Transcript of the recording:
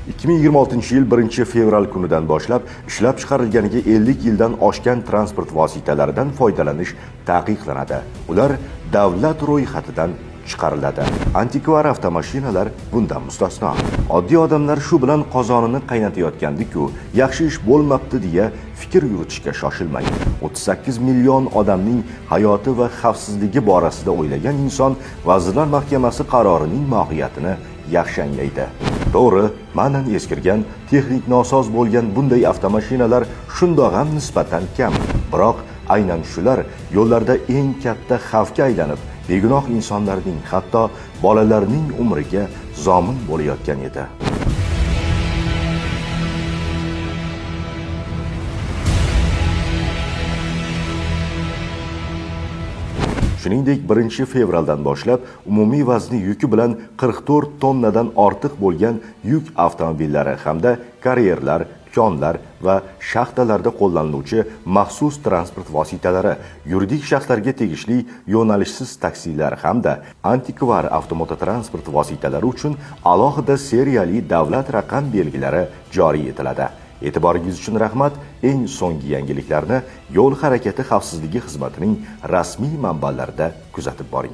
2026-yil 1-fevral kunidan boshlab ishlab chiqarilganiga 50 yildan oshgan transport vositalaridan foydalanish taqiqlanadi. Ular davlat ro'yxatidan chiqariladi. Antikvar avtomashinalar bundan mustasno. Oddiy odamlar shu bilan qozonini qaynatayotgandiku, yaxshi ish bo'lmabdi deya fikr yuritishga shoshilmang. 38 million odamning hayoti va xavfsizligi borasida o'ylagan inson Vazirlar Mahkamasi qarorining mohiyatini yaxshi anglaydi. To'g'ri, ma'nan eskirgan, texnik nosoz bo'lgan bunday avtomashinalar shundoq ham nisbatan kam. Biroq aynan shular yo'llarda eng katta xavfga aylanib, begunoh insonlarning, hatto bolalarning umriga zomin bo'layotgan edi. Shuningdek, 1-fevraldan boshlab umumiy vazni yuki bilan 44 tonnadan ortiq bo'lgan yuk avtomobillari hamda karyerlar, konlar va shaxtalarda qo'llaniluvchi maxsus transport vositalari, yuridik shaxslarga tegishli yo'nalishsiz taksilar hamda antikvar avtomototransport vositalari uchun alohida seriyali davlat raqam belgilari joriy etiladi. E'tiboringiz uchun rahmat. Eng so'nggi yangiliklarni Yo'l harakati xavfsizligi xizmatining rasmiy manbalarida kuzatib boring.